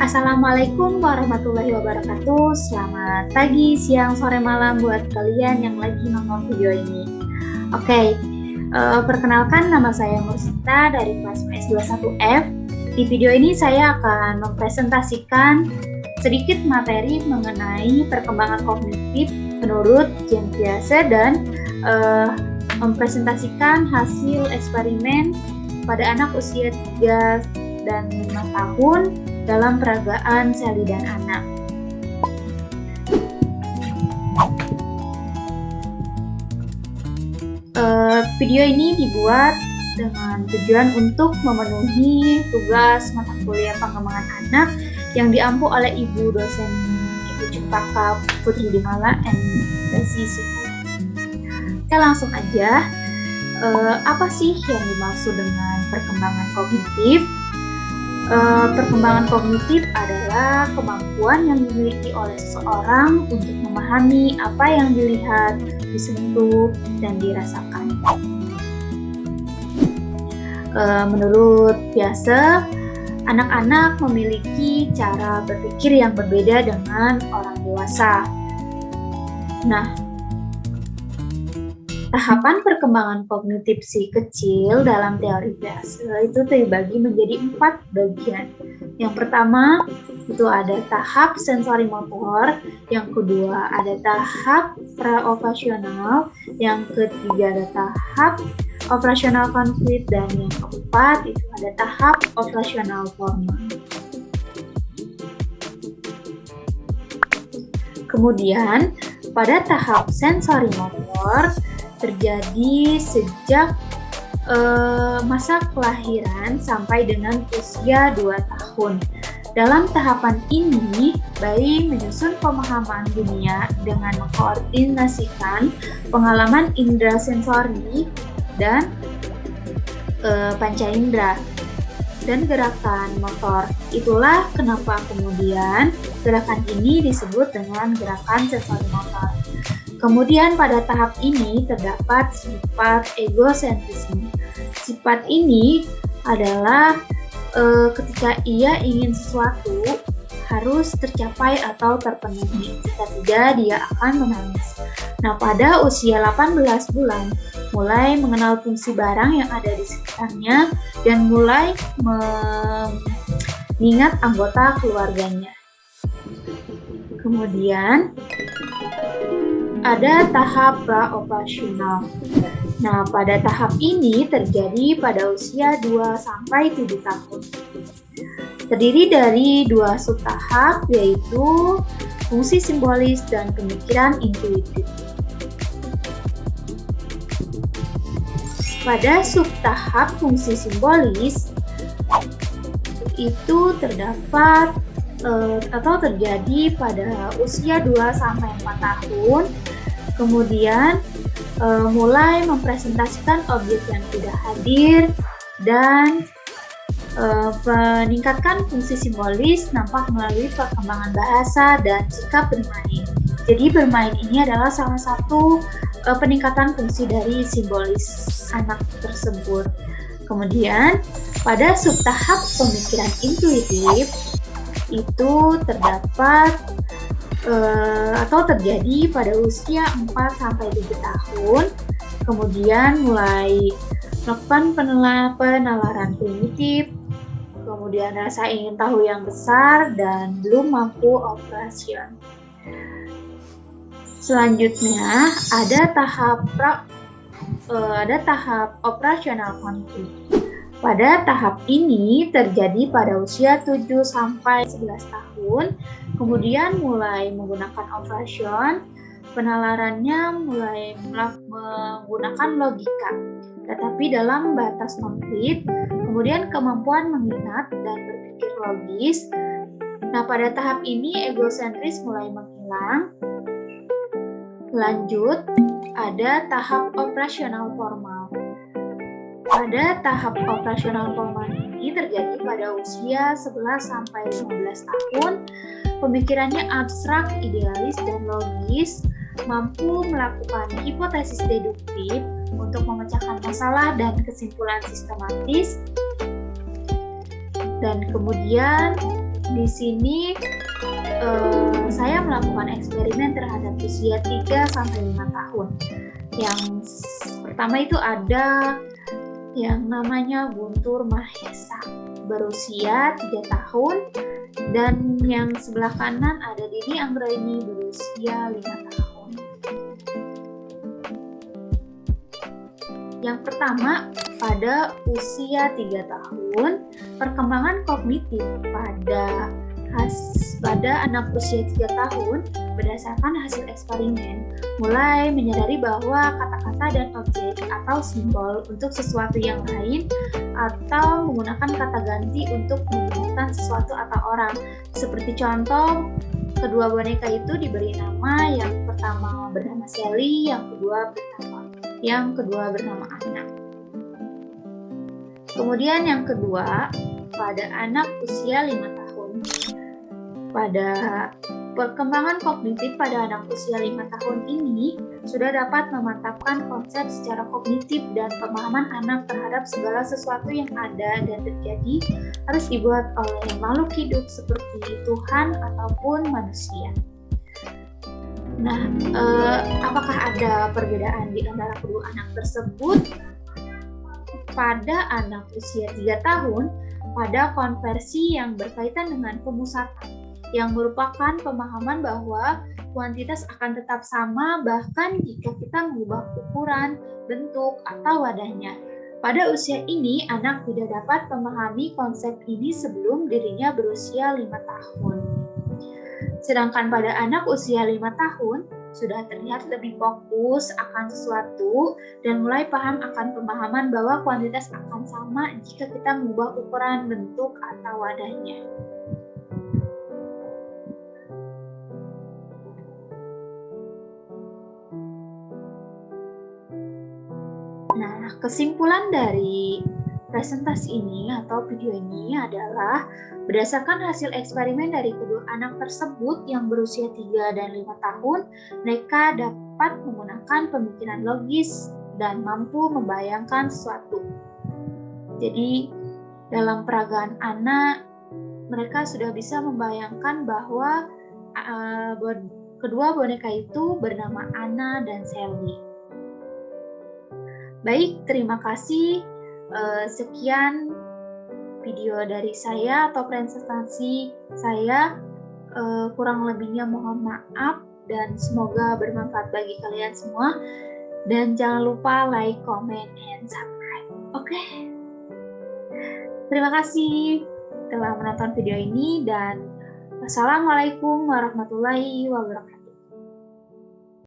Assalamualaikum warahmatullahi wabarakatuh. Selamat pagi, siang, sore, malam buat kalian yang lagi nonton video ini. Oke, perkenalkan nama saya Mursita dari kelas PS21F. Di video ini saya akan mempresentasikan sedikit materi mengenai perkembangan kognitif menurut Jean Piaget dan mempresentasikan hasil eksperimen pada anak usia 3 dan 5 tahun dalam peragaan Sally dan anak. Video ini dibuat dengan tujuan untuk memenuhi tugas mata kuliah pengembangan anak yang diampu oleh Ibu dosen Ibu Cempaka Putri Dimala dan Sisi. Oke, langsung aja. Apa sih yang dimaksud dengan perkembangan kognitif? Perkembangan kognitif adalah kemampuan yang dimiliki oleh seseorang untuk memahami apa yang dilihat, disentuh, dan dirasakan. Menurut Piaget, anak-anak memiliki cara berpikir yang berbeda dengan orang dewasa. Nah, tahapan perkembangan kognitif si kecil dalam teori Piaget itu terbagi menjadi 4 bagian. Yang pertama itu ada tahap sensori motor, yang kedua ada tahap praoperasional, yang ketiga ada tahap operasional konflik, dan yang keempat itu ada tahap operasional formal. Kemudian pada tahap sensori motor terjadi sejak masa kelahiran sampai dengan usia 2 tahun. Dalam tahapan ini, bayi menyusun pemahaman dunia dengan mengkoordinasikan pengalaman indera sensori dan panca indera dan gerakan motor. Itulah kenapa kemudian gerakan ini disebut dengan gerakan sensori motor. Kemudian pada tahap ini terdapat sifat egosentrisme. Sifat ini adalah ketika ia ingin sesuatu harus tercapai atau terpenuhi. Jika tidak, dia akan menangis. Nah, pada usia 18 bulan, mulai mengenal fungsi barang yang ada di sekitarnya dan mulai mengingat anggota keluarganya. Kemudian ada tahap praoperasional. Nah, pada tahap ini terjadi pada usia 2-7 tahun. Terdiri dari 2 subtahap, yaitu fungsi simbolis dan pemikiran intuitif. Pada subtahap fungsi simbolis itu terdapat atau terjadi pada usia 2-4 tahun. Kemudian mulai mempresentasikan objek yang tidak hadir dan meningkatkan fungsi simbolis nampak melalui perkembangan bahasa dan sikap bermain. Jadi bermain ini adalah salah satu peningkatan fungsi dari simbolis anak tersebut. Kemudian pada subtahap pemikiran intuitif itu terdapat atau terjadi pada usia 4-7 tahun. Kemudian mulai melakukan penalaran primitif, kemudian rasa ingin tahu yang besar, dan belum mampu operasi. Selanjutnya ada tahap operasional konflik. Pada tahap ini terjadi pada usia 7-11 tahun, kemudian mulai menggunakan operation, penalarannya mulai menggunakan logika, tetapi dalam batas konflik, kemudian kemampuan mengingat dan berpikir logis. Nah, pada tahap ini egosentris mulai menghilang. Lanjut, ada tahap operasional formal. Pada tahap operasional formal ini terjadi pada usia 11-15 tahun. Pemikirannya abstrak, idealis, dan logis, mampu melakukan hipotesis deduktif untuk memecahkan masalah dan kesimpulan sistematis. Dan kemudian Di sini saya melakukan eksperimen terhadap usia 3-5 tahun. Yang pertama itu ada yang namanya Guntur Mahesa, berusia 3 tahun, dan yang sebelah kanan ada Dini Anggraini, berusia 5 tahun. Yang pertama, pada usia 3 tahun, perkembangan kognitif pada anak usia 3 tahun berdasarkan hasil eksperimen mulai menyadari bahwa kata-kata dan objek atau simbol untuk sesuatu yang lain atau menggunakan kata ganti untuk menyebutkan sesuatu atau orang. Seperti contoh, kedua boneka itu diberi nama, yang pertama bernama Sally, yang kedua bernama Anna. Kemudian yang kedua, pada anak usia 5 tahun. Pada perkembangan kognitif pada anak usia 5 tahun ini sudah dapat memantapkan konsep secara kognitif dan pemahaman anak terhadap segala sesuatu yang ada dan terjadi harus dibuat oleh makhluk hidup seperti Tuhan ataupun manusia. Nah, apakah ada perbedaan di antara kedua anak tersebut? Pada anak usia 3 tahun, pada konversi yang berkaitan dengan pemusatan, yang merupakan pemahaman bahwa kuantitas akan tetap sama bahkan jika kita mengubah ukuran, bentuk, atau wadahnya. Pada usia ini, anak tidak dapat memahami konsep ini sebelum dirinya berusia 5 tahun. Sedangkan pada anak usia 5 tahun, sudah terlihat lebih fokus akan sesuatu dan mulai paham akan pemahaman bahwa kuantitas akan sama jika kita mengubah ukuran, bentuk, atau wadahnya. Nah, kesimpulan dari presentasi ini atau video ini adalah berdasarkan hasil eksperimen dari kedua anak tersebut yang berusia 3 dan 5 tahun, mereka dapat menggunakan pemikiran logis dan mampu membayangkan sesuatu. Jadi, dalam peragaan anak, mereka sudah bisa membayangkan bahwa kedua boneka itu bernama Anna dan Sally. Baik, terima kasih. Sekian video dari saya atau presentasi saya. Kurang lebihnya mohon maaf dan semoga bermanfaat bagi kalian semua. Dan jangan lupa like, comment, and subscribe. Oke? Terima kasih telah menonton video ini dan wassalamualaikum warahmatullahi wabarakatuh.